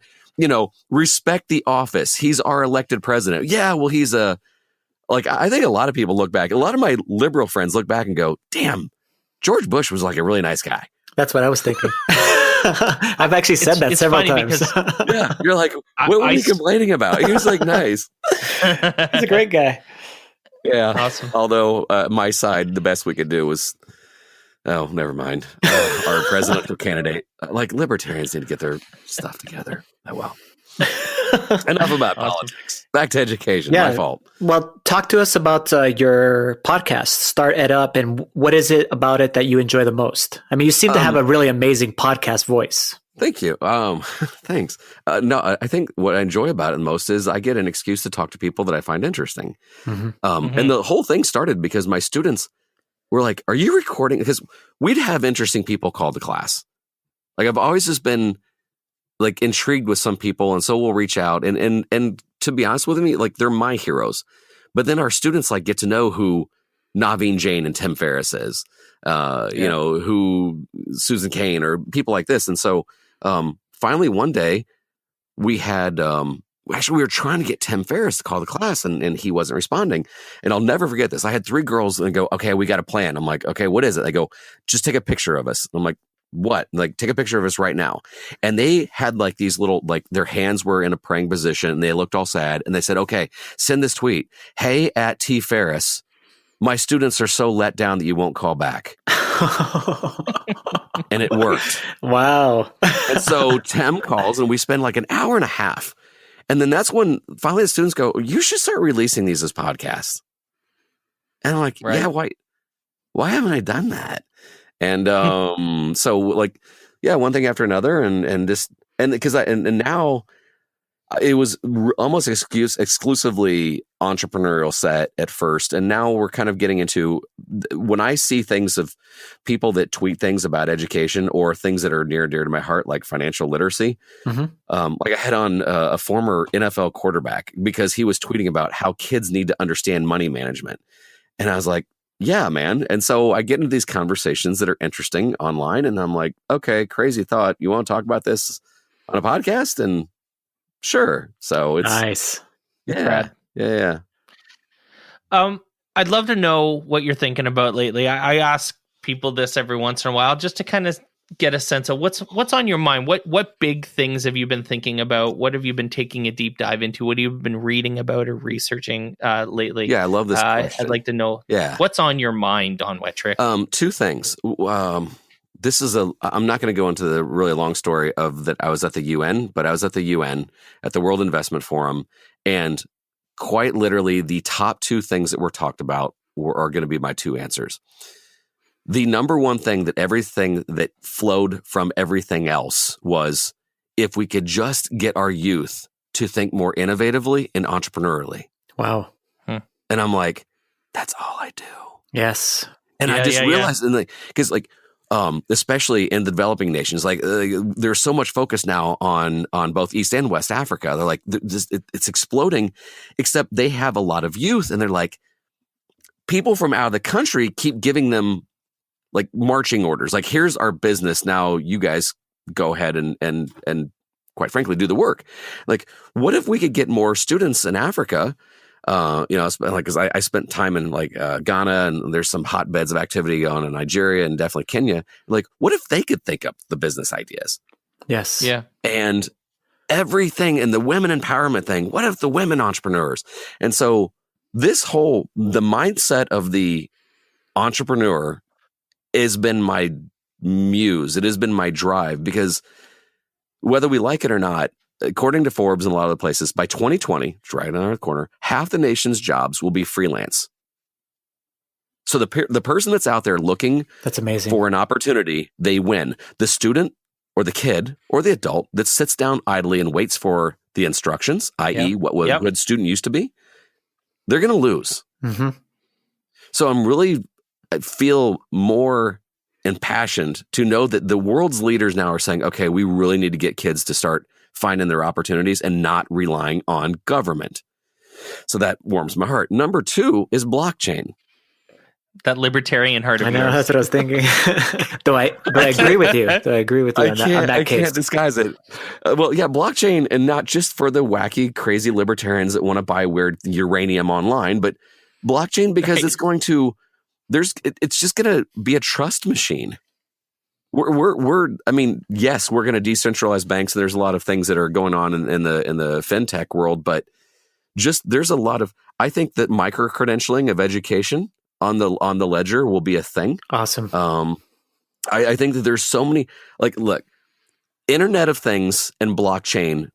respect the office. He's our elected president. Yeah, well, he's I think a lot of people look back, a lot of my liberal friends look back and go, damn, George Bush was like a really nice guy. That's what I was thinking. I've actually said that several times. Yeah, you're like, what were you complaining about? He was like nice. He's a great guy. Yeah. Awesome. Although my side, the best we could do was, never mind. Our presidential candidate. Libertarians need to get their stuff together. Oh, well. Enough about politics. Back to education. My fault. Well, talk to us about your podcast, StartEdUp, and what is it about it that you enjoy the most? I mean, you seem to have a really amazing podcast voice. Thank you. Thanks. No, I think what I enjoy about it the most is I get an excuse to talk to people that I find interesting. Mm-hmm. And the whole thing started because my students were like, are you recording? Because we'd have interesting people call to class. I've always just been intrigued with some people, and so we'll reach out and to be honest with me, they're my heroes. But then our students get to know who Naveen Jain and Tim Ferriss is, who Susan Cain or people like this. And so finally one day we had we were trying to get Tim Ferriss to call the class, and he wasn't responding. And I'll never forget this. I had 3 girls and go, okay, we got a plan. I'm like, okay, what is it? They go, just take a picture of us. I'm like, what? Take a picture of us right now. And they had these little, their hands were in a praying position, and they looked all sad. And they said, okay, send this tweet. Hey, at T Ferriss, my students are so let down that you won't call back. And it worked. Wow. And so Tim calls, and we spend an hour and a half. And then that's when finally the students go, you should start releasing these as podcasts. And I'm like, yeah, why haven't I done that? And so one thing after another, and now it was almost exclusively entrepreneurial set at first, and now we're kind of getting into, when I see things of people that tweet things about education or things that are near and dear to my heart, like financial literacy. Mm-hmm. I had on a former NFL quarterback because he was tweeting about how kids need to understand money management, and I was like, yeah, man. And so I get into these conversations that are interesting online, and I'm like, okay, crazy thought. You want to talk about this on a podcast? And sure. So it's nice. Yeah. Yeah. I'd love to know what you're thinking about lately. I ask people this every once in a while just to kind of get a sense of what's on your mind. What big things have you been thinking about? What have you been taking a deep dive into? What have you been reading about or researching lately? Yeah, I love this question. I'd like to know what's on your mind, Don Wettrick. 2 things. This is I'm not going to go into the really long story of that. I was at the UN, but I was at the UN at the World Investment Forum, and quite literally the top 2 things that were talked about are going to be my two answers. The number one thing that everything that flowed from everything else was if we could just get our youth to think more innovatively and entrepreneurially. Wow. And I'm like, that's all I do. Yes. And I just realized, because especially in the developing nations, there's so much focus now on both East and West Africa. They're like, it's exploding, except they have a lot of youth, and they're like, people from out of the country keep giving them like marching orders. Like, here's our business. Now you guys go ahead and quite frankly, do the work. Like, what if we could get more students in Africa? Because I spent time in Ghana, and there's some hotbeds of activity on in Nigeria and definitely Kenya. Like, what if they could think up the business ideas? Yes. Yeah. And everything, and the women empowerment thing. What if the women entrepreneurs? And so the mindset of the entrepreneur has been my muse. It has been my drive, because whether we like it or not, according to Forbes and a lot of the places, by 2020, it's right on our corner, half the nation's jobs will be freelance. So the person that's out there looking that's amazing for an opportunity, they win. The student or the kid or the adult that sits down idly and waits for the instructions, i.e. what a good student used to be, they're going to lose. Mm-hmm. So I feel more impassioned to know that the world's leaders now are saying, okay, we really need to get kids to start finding their opportunities and not relying on government. So that warms my heart. Number two is blockchain. That libertarian heart of yours. I know, that's what I was thinking. Though I agree with you. On that case. I can't disguise it. Blockchain, and not just for the wacky, crazy libertarians that want to buy weird uranium online, but blockchain because it's going to, it's just going to be a trust machine. Yes, we're going to decentralize banks. There's a lot of things that are going on in the fintech world, but there's a lot of, I think that micro credentialing of education on the ledger will be a thing. Awesome. I think that there's so many, look, Internet of Things and blockchain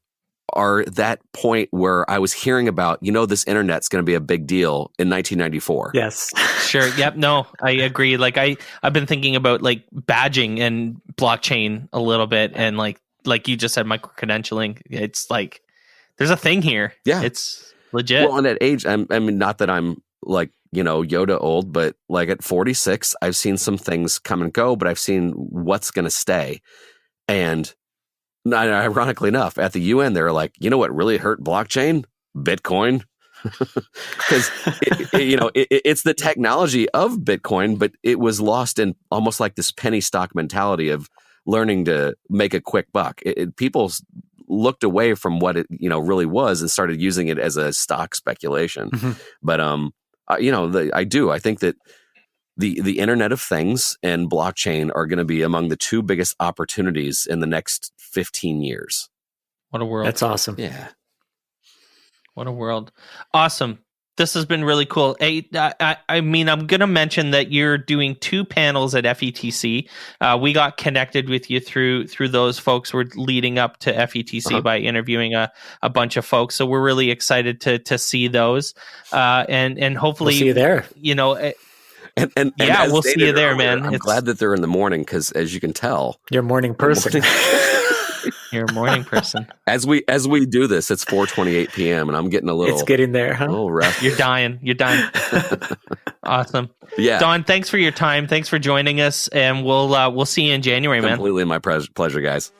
are that point where I was hearing about, this internet's going to be a big deal in 1994. Yes. Sure. Yep. No, I agree. I've been thinking about badging and blockchain a little bit, and like you just said, micro credentialing. It's there's a thing here. Yeah, it's legit. Well, and at age, not that I'm Yoda old, but at 46, I've seen some things come and go, but I've seen what's going to stay. And ironically enough, at the UN, they're like, what really hurt blockchain? Bitcoin. Because it's the technology of Bitcoin, but it was lost in almost like this penny stock mentality of learning to make a quick buck. People looked away from what it really was and started using it as a stock speculation. Mm-hmm. But I think that the Internet of Things and blockchain are going to be among the two biggest opportunities in the next 15 years. What a world. That's awesome. Yeah. What a world. Awesome. This has been really cool. I'm going to mention that you're doing 2 panels at FETC. We got connected with you through those folks. We're leading up to FETC by interviewing a bunch of folks. So we're really excited to see those. And hopefully we'll see you there. And we'll see you there, man. I'm glad that they're in the morning, because as you can tell, you're a morning person. You're a morning person. As we do this, it's 4:28 p.m. and I'm getting a little. It's getting there, huh? A little rough. You're dying. Awesome. Yeah. Don, thanks for your time. Thanks for joining us, and we'll see you in January, man. Completely my pleasure, guys.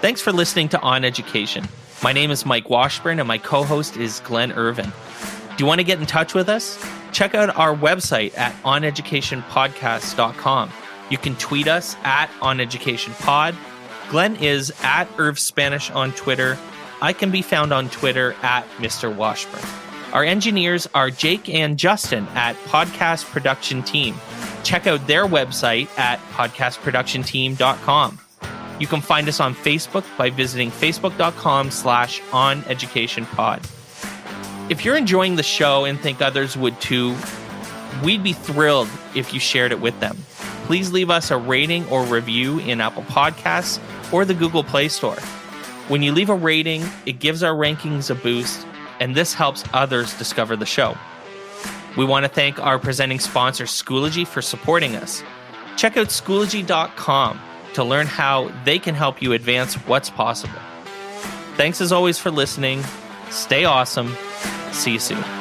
Thanks for listening to OnEducation. My name is Mike Washburn, and my co-host is Glen Irvin. Do you want to get in touch with us? Check out our website at oneducationpodcast.com. You can tweet us at OnEducationPod. Glenn is at IrvSpanish on Twitter. I can be found on Twitter at Mr. Washburn. Our engineers are Jake and Justin at Podcast Production Team. Check out their website at podcastproductionteam.com. You can find us on Facebook by visiting facebook.com/OnEducationPod. If you're enjoying the show and think others would too, we'd be thrilled if you shared it with them. Please leave us a rating or review in Apple Podcasts or the Google Play Store. When you leave a rating, it gives our rankings a boost, and this helps others discover the show. We want to thank our presenting sponsor, Schoology, for supporting us. Check out Schoology.com to learn how they can help you advance what's possible. Thanks as always for listening. Stay awesome. See you soon.